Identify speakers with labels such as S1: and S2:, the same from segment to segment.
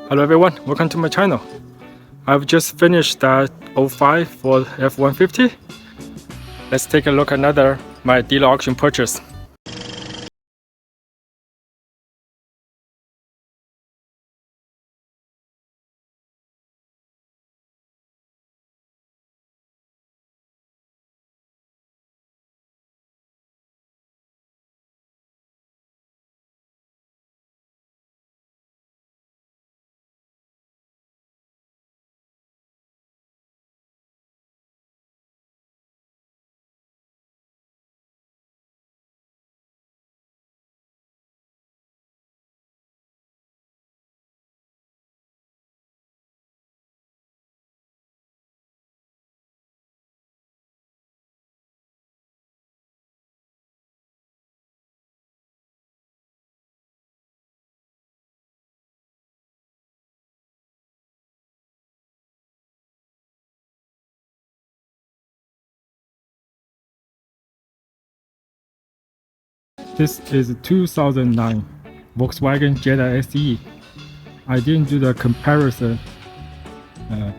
S1: Hello everyone, welcome to my channel. I've just finished that 05 for F-150. Let's take a look at my dealer auction purchase. This is a 2009 Volkswagen Jetta SE. I didn't do the comparison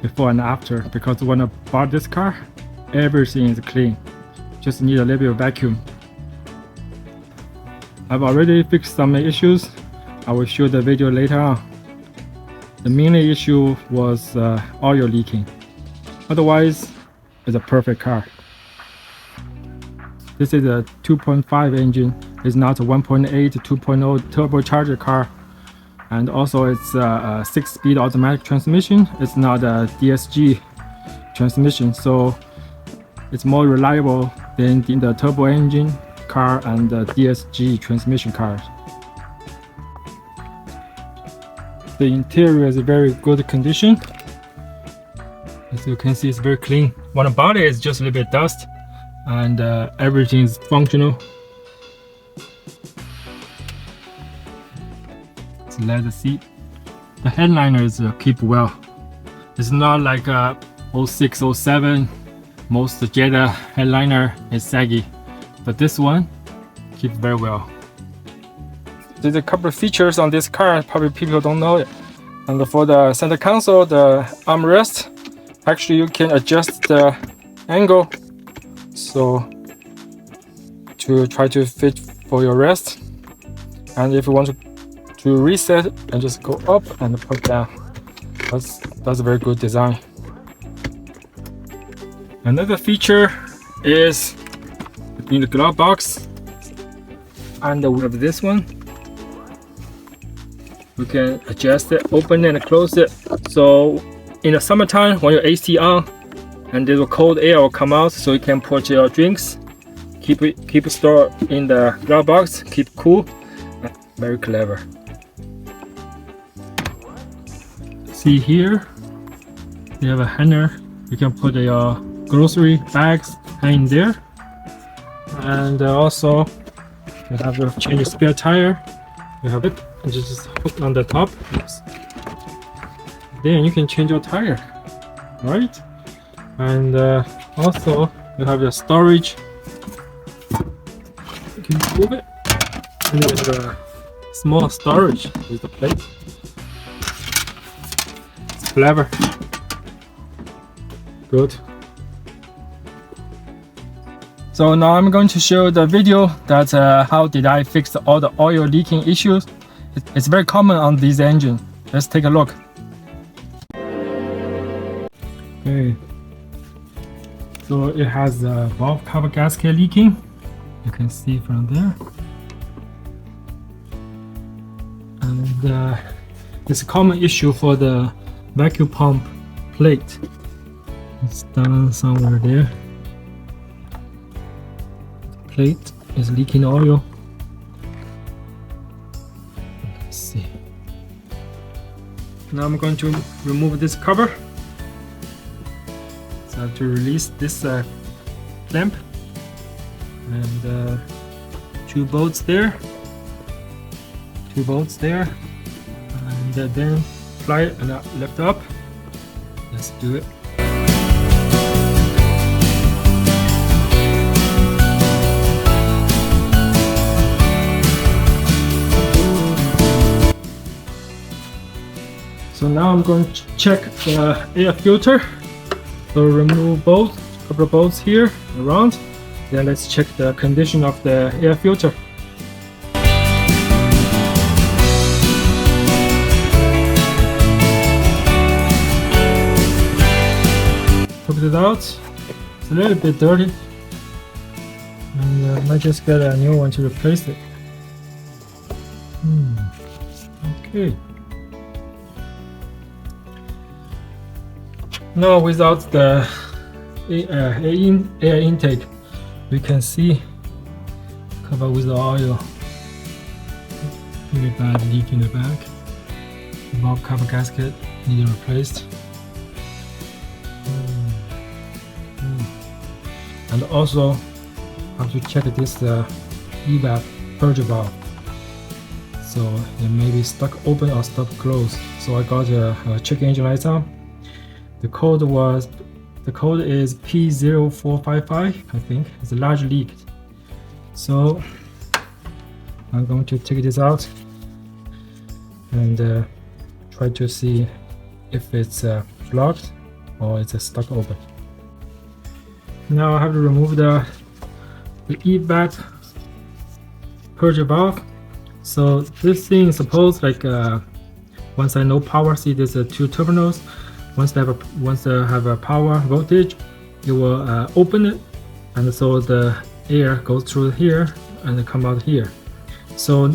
S1: before and after because when I bought this car, everything is clean. Just need a little bit of vacuum. I've already fixed some issues. I will show the video later on. The main issue was oil leaking. Otherwise, it's a perfect car. This is a 2.5 engine. It's not a 1.8 2.0 turbocharged car, and also it's a 6-speed automatic transmission. It's not a DSG transmission, so it's more reliable than the turbo engine car and the DSG transmission cars. The interior is in very good condition. As you can see, it's very clean. When the body is just a little bit dust, and everything is functional. It's leather seat. The headliner is keep well. It's not like 06, 07. Most Jetta headliner is saggy, but this one keeps very well. There's a couple of features on this car, probably people don't know it. And for the center console, the armrest, actually you can adjust the angle so to try to fit for your rest, and if you want to reset and just go up and put down. That's a very good design. Another feature is in the glove box, and we have this one. You can adjust it, open it and close it. So in the summertime when your AC on and the cold air will come out, so you can put your drinks, keep it stored in the glove box, keep cool. Very clever. See here, you have a hanger. You can put your grocery bags in there, and also you have to change the spare tire. You have it and just hook on the top. Oops. Then you can change your tire, right? And also you have the storage. You can move it, and there's a small storage with the plate. It's clever. Good. So now I'm going to show the video that how did I fix all the oil leaking issues. It's very common on this engine. Let's take a look. Okay. So it has a valve cover gasket leaking. You can see from there. And it's a common issue for the vacuum pump plate. It's down somewhere there. The plate is leaking oil. Let's see. Now I'm going to remove this cover. So to release this clamp, and 2 bolts there, and then fly it and lift up. Let's do it. So now I'm going to check the air filter. So remove both, couple of bolts here around. Then let's check the condition of the air filter. Took it out. It's a little bit dirty, and I might just get a new one to replace it. Okay. Now without the air intake, we can see covered with the oil. Really bad leak in the back. The valve cover gasket needed replaced. And also have to check this evap purge valve. So it may be stuck open or stuck closed. So I got a check engine lights on. The code is P0455, I think. It's a large leak. So I'm going to take this out and try to see if it's blocked or it's stuck open. Now I have to remove the evap purge valve. So this thing is supposed once I know power, see there's two terminals. Once they have a power voltage, it will open it, and so the air goes through here and come out here. So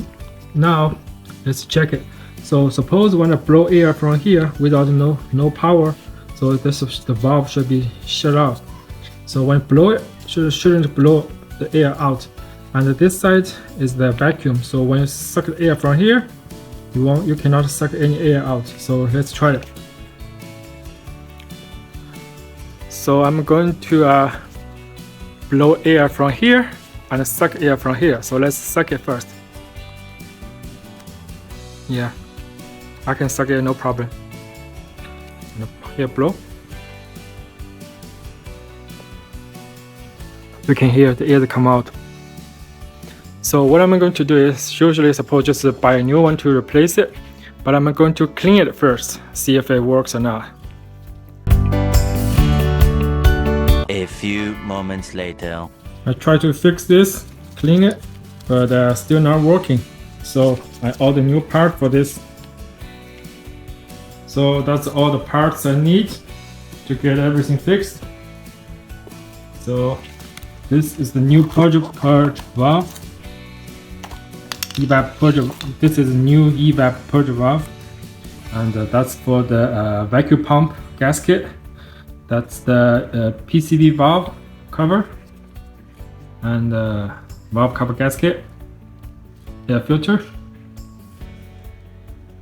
S1: now let's check it. So suppose when I blow air from here without no power, so the valve should be shut off. So when blow it, shouldn't blow the air out. And this side is the vacuum. So when you suck the air from here, you cannot suck any air out. So let's try it. So I'm going to blow air from here and suck air from here. So let's suck it first. Yeah, I can suck it, no problem. Here, blow. You can hear the air come out. So what I'm going to do is usually suppose just buy a new one to replace it, but I'm going to clean it first, see if it works or not.
S2: A few moments later.
S1: I try to fix this, clean it, but still not working. So I ordered a new part for this. So that's all the parts I need to get everything fixed. So this is the new purge valve. Evap purge. This is a new evap purge valve, and that's for the vacuum pump gasket. That's the PCV valve cover and valve cover gasket, air filter,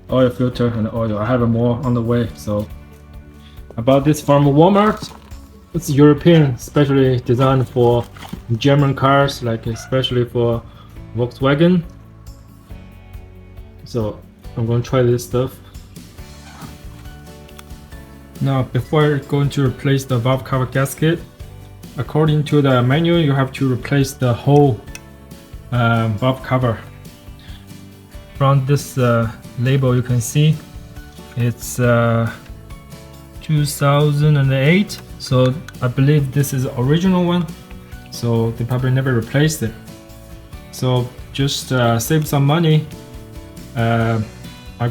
S1: oil filter, and oil. I have more on the way. So I bought this from Walmart. It's European, specially designed for German cars, like especially for Volkswagen. So I'm going to try this stuff. Now, before going to replace the valve cover gasket, according to the manual, you have to replace the whole valve cover. From this label, you can see it's 2008. So I believe this is the original one. So they probably never replaced it. So just save some money. I'm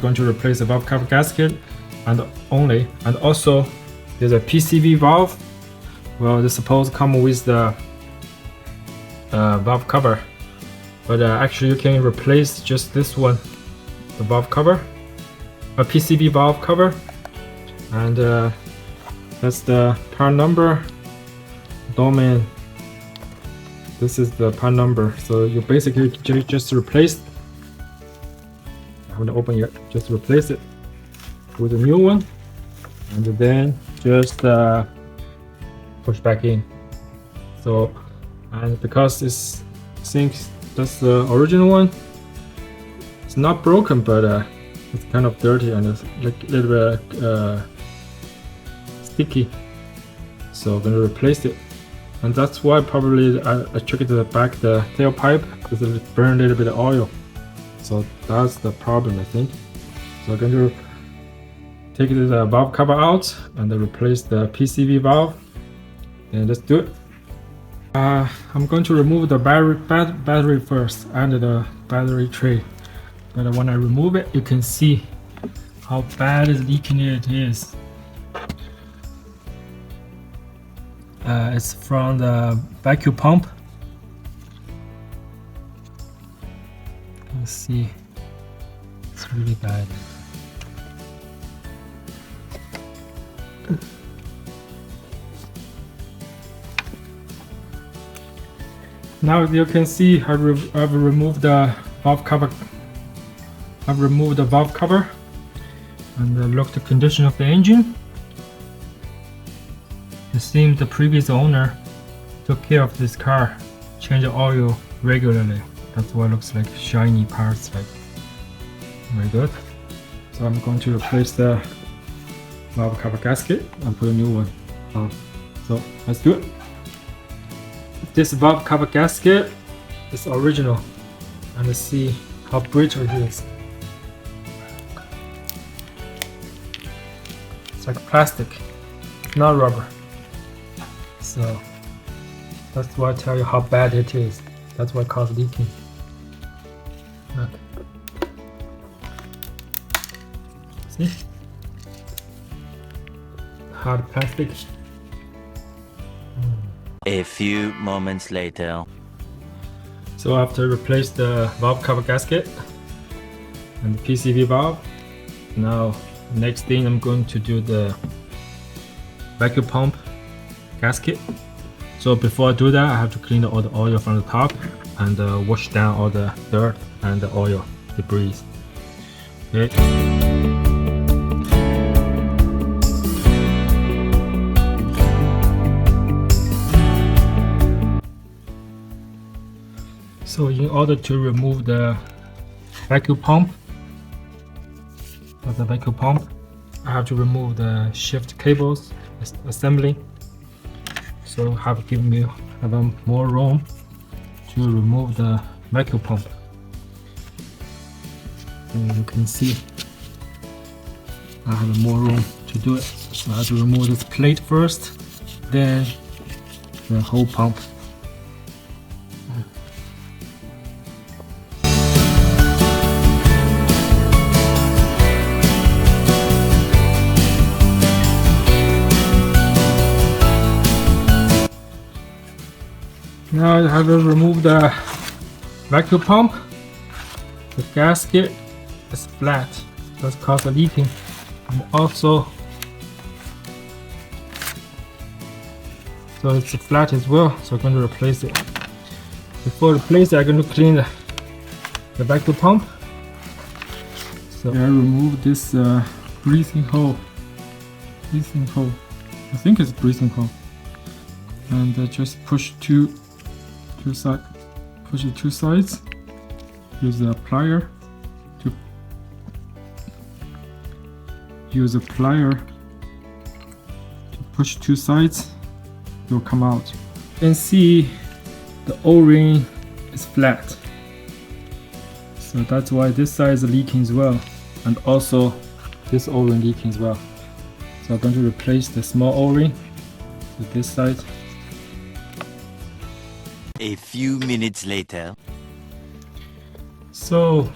S1: going to replace the valve cover gasket and also there's a PCV valve. Well, they're supposed to come with the valve cover, but actually you can replace just this one, the valve cover, a PCV valve cover, and that's the part number. Domain. This is the part number. So you basically just replace. I haven't opened yet. Just replace it with a new one, and then just push back in. So, and because this thinks that's the original one, it's not broken, but it's kind of dirty and it's like a little bit sticky. So I'm gonna replace it, and that's why probably I checked the back, the tailpipe, because it burned a little bit of oil. So that's the problem, I think. So I'm going to take the valve cover out and replace the PCV valve. And let's do it. I'm going to remove the battery first and the battery tray. But when I remove it, you can see how bad leaking it is. It's from the vacuum pump. Let's see, it's really bad. Now you can see I've removed the valve cover. I've removed the valve cover and look the condition of the engine. It seems the previous owner took care of this car, changed the oil regularly. That's why it looks like shiny parts. Like very good. So I'm going to replace the valve cover gasket and put a new one on. So let's do it. This valve cover gasket is original, and let's see how brittle it is. It's like plastic, not rubber. So that's why I tell you how bad it is. That's why it causes leaking. Look. See? Hard plastic.
S2: A few moments later.
S1: So after replace the valve cover gasket and the PCV valve, now next thing I'm going to do the vacuum pump gasket. So before I do that, I have to clean all the oil from the top and wash down all the dirt and the oil debris. Okay. So in order to remove the vacuum pump, I have to remove the shift cables assembly. So have given me more room to remove the vacuum pump. And you can see I have more room to do it. So I have to remove this plate first, then the whole pump. Now I have to remove the vacuum pump. The gasket is flat, that's cause of leaking, and also so it's flat as well. So I'm going to replace it. Before I replace it, I'm going to clean the vacuum pump. So I remove this breathing hole. I think it's a breathing hole, and just push two sides. Use a plier to push two sides. It will come out. You can see the O-ring is flat, so that's why this side is leaking as well, and also this O-ring leaking as well. So I'm going to replace the small O-ring with this side.
S2: A few minutes later.
S1: So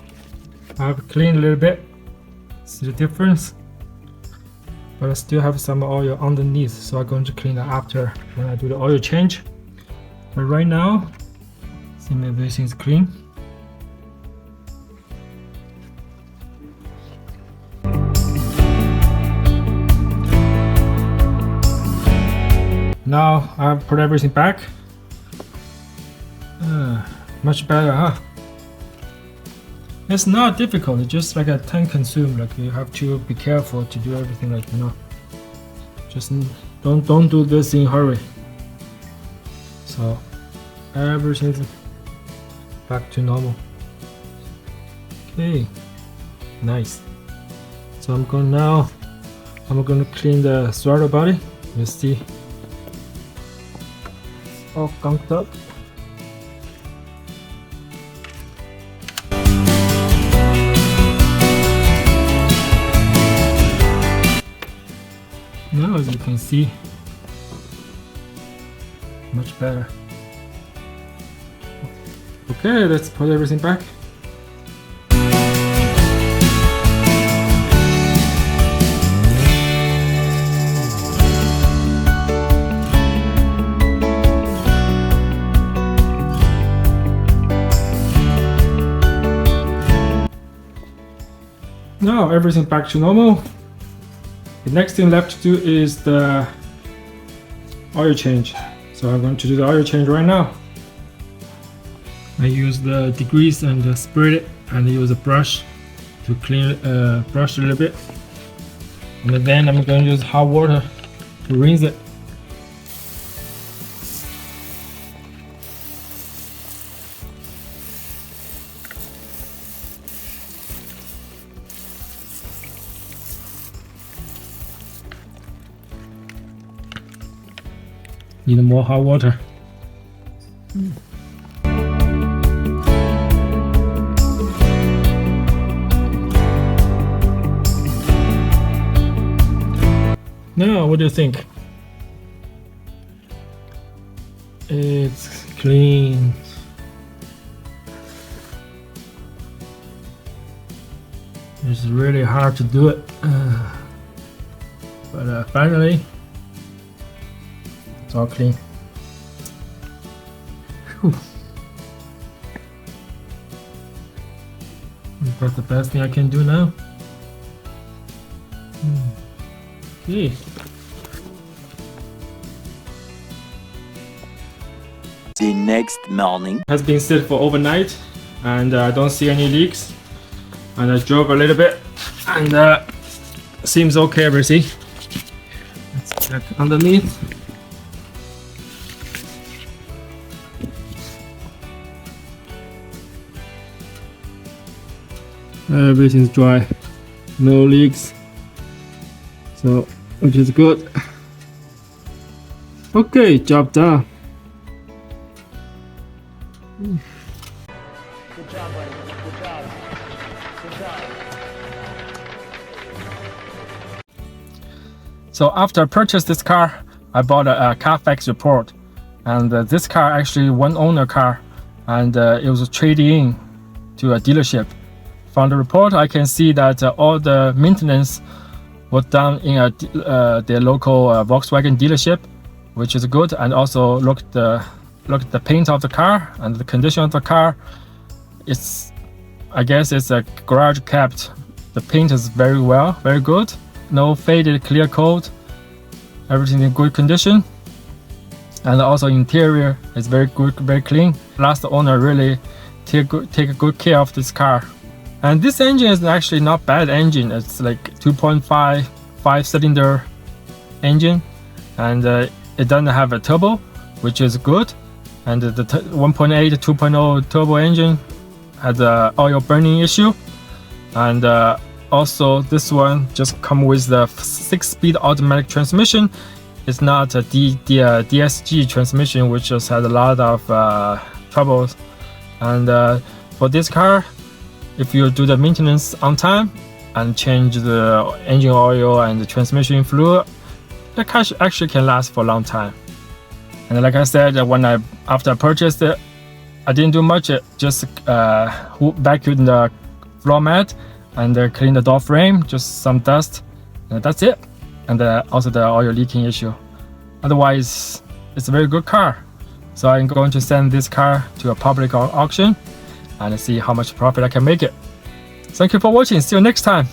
S1: I've cleaned a little bit. See the difference? But I still have some oil underneath, so I'm going to clean that after when I do the oil change. But right now, see everything's clean. Now I've put everything back. Much better, huh? It's not difficult, it's just like a time consume. Like you have to be careful to do everything, like, you know. Just don't do this in a hurry. So everything's back to normal. Okay, nice. So I'm going to clean the throttle body. You see, all gunked up. Now as you can see, much better. Okay, let's put everything back. Now everything back to normal. The next thing left to do is the oil change. So I'm going to do the oil change right now. I use the degrease and spread it, and use a brush to clean brush a little bit. And then I'm going to use hot water to rinse it. Need more hot water. Now, what do you think? It's clean. It's really hard to do it, but finally, it's all clean. Whew. That's the best thing I can do now. Okay.
S2: The next morning.
S1: Has been set for overnight, and I don't see any leaks. And I drove a little bit, and seems okay. Everything. Let's check underneath. Everything's dry, no leaks, so which is good. Okay, job done.
S3: Good job, buddy. Good job. Good job.
S1: So after I purchased this car, I bought a Carfax report, and this car actually one owner car, and it was traded in to a dealership. From the report, I can see that all the maintenance was done in their local Volkswagen dealership, which is good. And also look at the paint of the car and the condition of the car. I guess it's a garage kept. The paint is very good. No faded, clear coat. Everything in good condition. And also interior is very good, very clean. Last owner really take good care of this car. And this engine is actually not bad engine. It's like 2.5 5-cylinder engine, and it doesn't have a turbo, which is good. And the 1.8 2.0 turbo engine has a oil burning issue. And also this one just come with the 6-speed automatic transmission. It's not a DSG transmission, which just has a lot of troubles. And for this car, if you do the maintenance on time and change the engine oil and the transmission fluid, the car actually can last for a long time. And like I said, after I purchased it, I didn't do much. Just vacuumed the floor mat and clean the door frame, just some dust, and that's it. And also the oil leaking issue. Otherwise, it's a very good car. So I'm going to send this car to a public auction and see how much profit I can make it. Thank you for watching. See you next time.